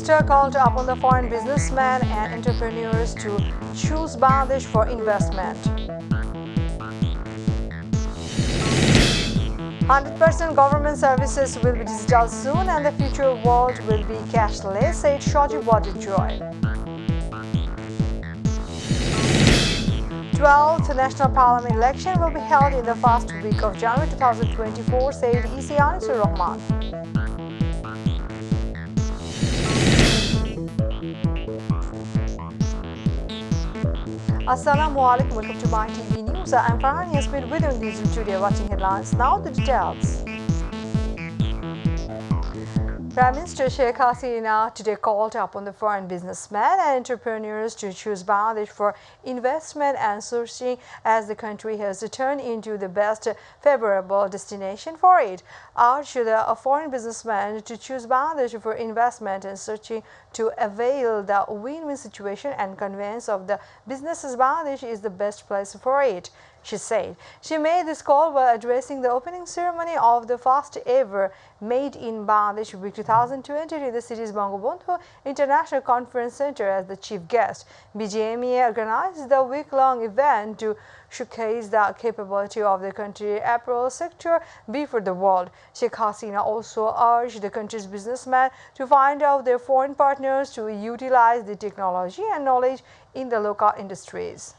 Minister called upon the foreign businessmen and entrepreneurs to choose Bangladesh for investment. 100% government services will be digital soon and the future world will be cashless, said Sheikh Joy. 12th National Parliament election will be held in the first week of January 2024, said EC Anusur Rahman. Assalamu alaikum, welcome to Mytv News. I am Farhan Yasmin with you in this studio watching headlines. Now the details. Prime Minister Sheikh Hasina today called upon the foreign businessmen and entrepreneurs to choose Bangladesh for investment and sourcing as the country has turned into the best favorable destination for it. Urged the foreign businessmen to choose Bangladesh for investment and searching to avail the win-win situation and convince of the businesses Bangladesh is the best place for it. She said she made this call while addressing the opening ceremony of the first ever Made in Bangladesh Week 2020 in the city's Bangabandhu International Conference Center as the chief guest. BGMEA organized the week-long event to showcase the capability of the country's apparel sector before the world. Sheikh Hasina also urged the country's businessmen to find out their foreign partners to utilize the technology and knowledge in the local industries.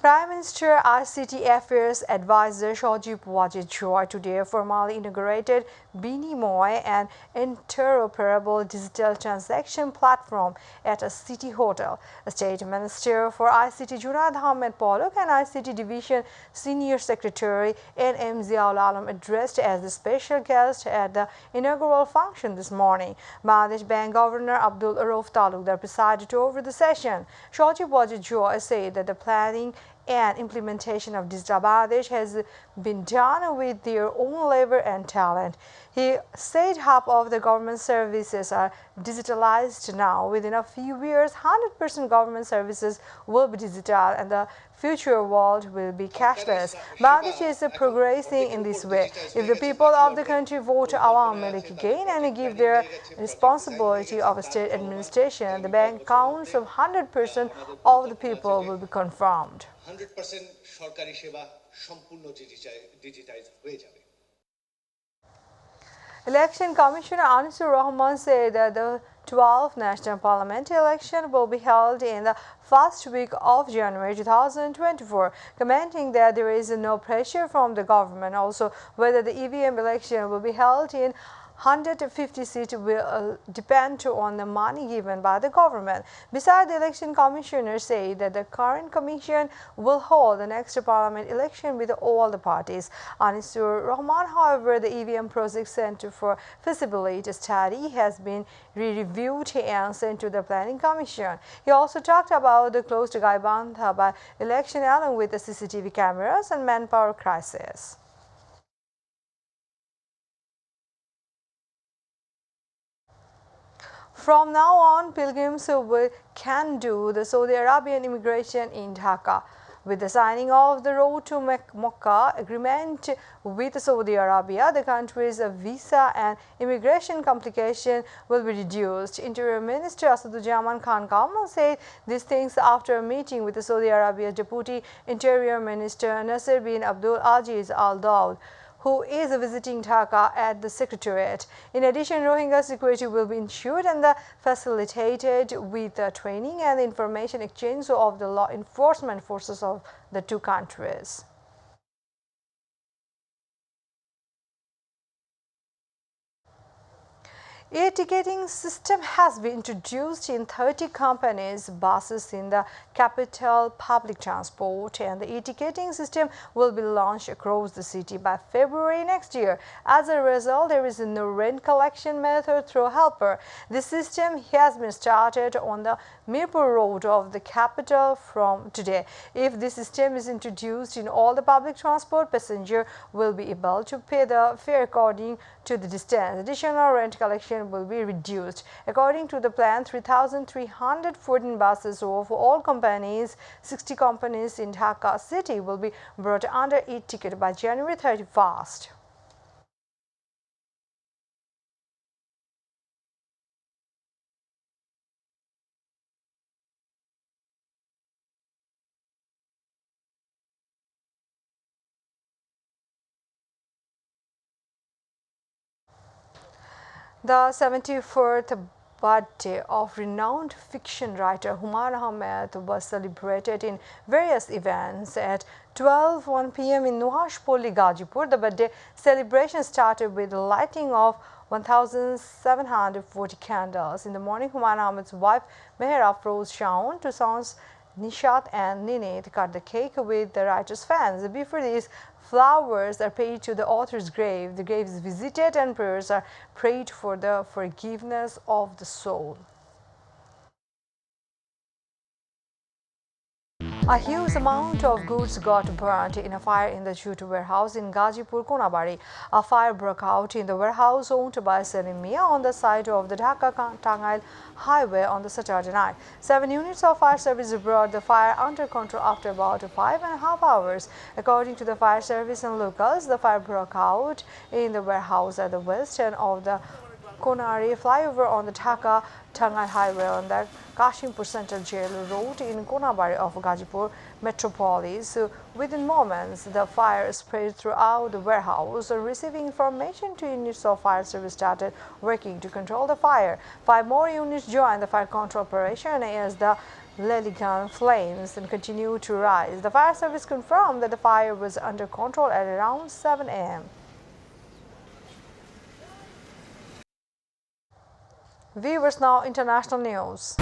Prime Minister ICT Affairs Advisor Sheikh Joy today formally inaugurated Binimoy, an interoperable digital transaction platform at a city hotel. State Minister for ICT Junaid Ahmed Polok and ICT Division Senior Secretary N.M. Ziaul Alam addressed as the special guest at the inaugural function this morning. Bangladesh Bank Governor Abdul Rauf Talukdar presided over the session. Sheikh Joy said that the planning and implementation of Digital Bangladesh has been done with their own labor and talent. He said half of the government services are digitalized now. Within a few years, 100% government services will be digital and the future world will be cashless. Bangladesh is progressing in this way. If the people of the country vote Awam Malik again and give their responsibility of state administration, the bank accounts of 100% of the people will be confirmed. 100% সরকারি সেবা সম্পূর্ণ digitise হয়ে যাবে। Election Commissioner Anusur Rahman said that the 12th National Parliament election will be held in the first week of January 2024, commenting that there is no pressure from the government. Also, whether the EVM election will be held in 150 seats will depend on the money given by the government. Besides, the election commissioner said that the current commission will hold the next parliament election with all the parties. Anusur Rahman, however, the EVM project Center for Feasibility Study has been re-reviewed and sent to the Planning Commission. He also talked about the closed Gaibandha by election along with the CCTV cameras and manpower crisis. From now on, pilgrims can do the Saudi Arabian immigration in Dhaka. With the signing of the Road to Mecca agreement with Saudi Arabia, the country's visa and immigration complication will be reduced. Interior Minister Asaduzzaman Khan Kamal said these things after a meeting with the Saudi Arabia Deputy Interior Minister Nasser bin Abdul Aziz Al Daud, who is visiting Dhaka at the Secretariat. In addition, Rohingya security will be ensured and facilitated with the training and information exchange of the law enforcement forces of the two countries. E-ticketing system has been introduced in 30 companies' buses in the capital public transport, and the e-ticketing system will be launched across the city by February next year. As a result, there is no rent collection method through helper. The system has been started on the Mirpur Road of the capital from today. If this system is introduced in all the public transport, passenger will be able to pay the fare according to the distance. Additional rent collection will be reduced. According to the plan, 3,314 buses of all companies, 60 companies in Dhaka city will be brought under e-ticket by January 31st. The 74th birthday of renowned fiction writer Humayun Ahmed was celebrated in various events at 12:01 p.m. in Nuhashpoli, Gazipur. The birthday celebration started with the lighting of 1,740 candles. In the morning, Humayun Ahmed's wife Mehra Afroz Shaun to sons Nishat and Ninit cut the cake with the writer's fans. Before this, flowers are paid to the author's grave. The grave is visited and prayers are prayed for the forgiveness of the soul. A huge amount of goods got burnt in a fire in the jute warehouse in Gazipur, Konabari. A fire broke out in the warehouse owned by Salim Mia on the side of the Dhaka-Tangail highway on the Saturday night. 7 units of fire service brought the fire under control after about 5.5 hours. According to the fire service and locals, the fire broke out in the warehouse at the west end of the Konari flyover on the Dhaka-Tangail highway on the Kashimpur Central Jail Road in Konabari of Gazipur metropolis. Within moments, the fire spread throughout the warehouse. Receiving information, 2 units of fire service started working to control the fire. 5 more units joined the fire control operation as the Leligan flames continued to rise. The fire service confirmed that the fire was under control at around 7 a.m. Viewers, now international news.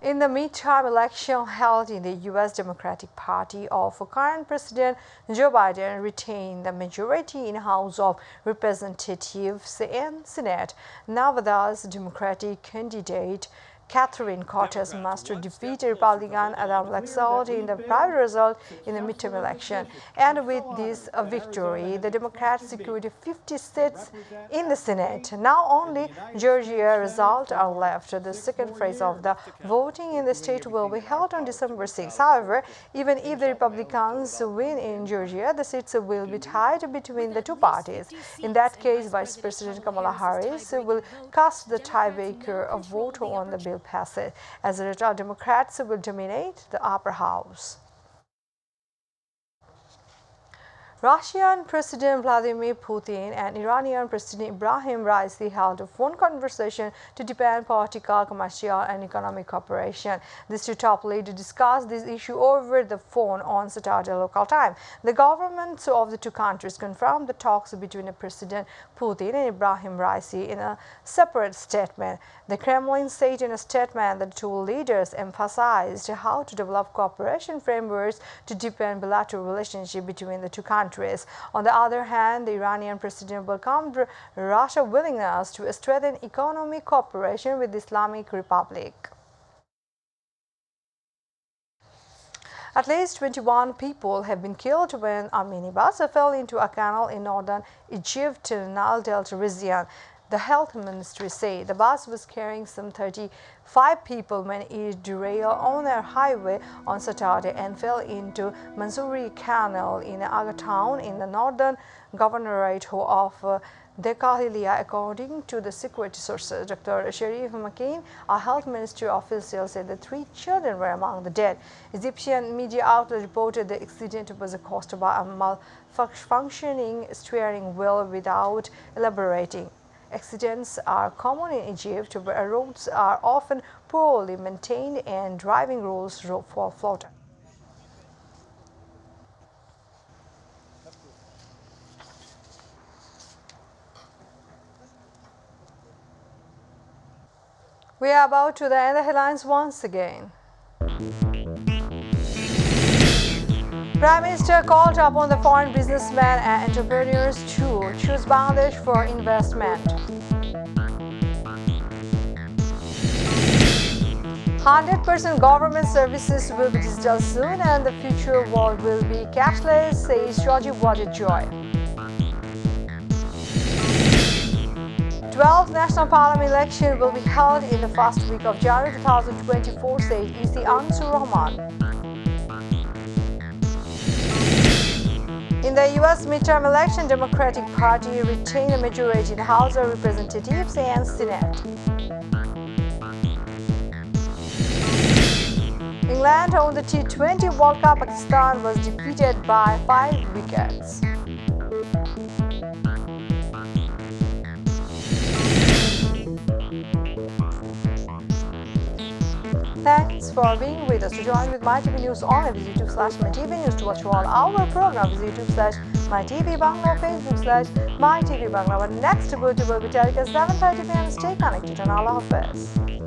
In the midterm election held in the U.S. Democratic Party of current President Joe Biden retained the majority in House of Representatives and Senate. Nevada's Democratic candidate Catherine Cortez must defeat Republican Adam Laxalt in the private result in the midterm election. And with this victory, the Democrats secured 50 seats in the Senate. Now only Georgia results are left. The second phase of the voting in the state will be held on December 6. However, even if the Republicans win in Georgia, the seats will be tied between the two parties. In that case, Vice President Kamala Harris will cast the tiebreaker vote on the bill passage. As a result, Democrats will dominate the upper house. Russian President Vladimir Putin and Iranian President Ibrahim Raisi held a phone conversation to deepen political, commercial and economic cooperation. These two top leaders discussed this issue over the phone on Saturday local time. The governments of the two countries confirmed the talks between President Putin and Ibrahim Raisi in a separate statement. The Kremlin said in a statement that the two leaders emphasized how to develop cooperation frameworks to deepen bilateral relationship between the two countries. On the other hand, the Iranian president welcomed Russia's willingness to strengthen economic cooperation with the Islamic Republic. At least 21 people have been killed when a minibus fell into a canal in northern Egypt, Nile Delta region. The health ministry said the bus was carrying some 35 people when it derailed on a highway on Saturday and fell into Mansouri Canal in Aga town in the northern governorate of Dekahiliya, according to the security sources. Dr. Sharif Makin, a health ministry official, said that 3 children were among the dead. Egyptian media outlet reported the accident was caused by a malfunctioning steering wheel without elaborating. Accidents are common in Egypt, where roads are often poorly maintained and driving rules fall flouted. We are about to end the headlines once again. Prime Minister called upon the foreign businessmen and entrepreneurs to choose Bangladesh for investment. 100% government services will be digital soon and the future world will be cashless, says Shojib Wajid Joy. 12th National Parliament election will be held in the first week of January 2024, said EC Ansur Rahman. In the U.S. midterm election, Democratic Party retained a majority in the House of Representatives and Senate. England won the T20 World Cup. Pakistan was defeated by 5 wickets. Thanks for being with us. To join with MyTV News on visit YouTube/MyTV News. To watch all our programs, visit YouTube/MyTV Bangla, Facebook/MyTV Bangla. Our next good will be telecast 7:30 p.m. Stay connected and Allah Hafiz.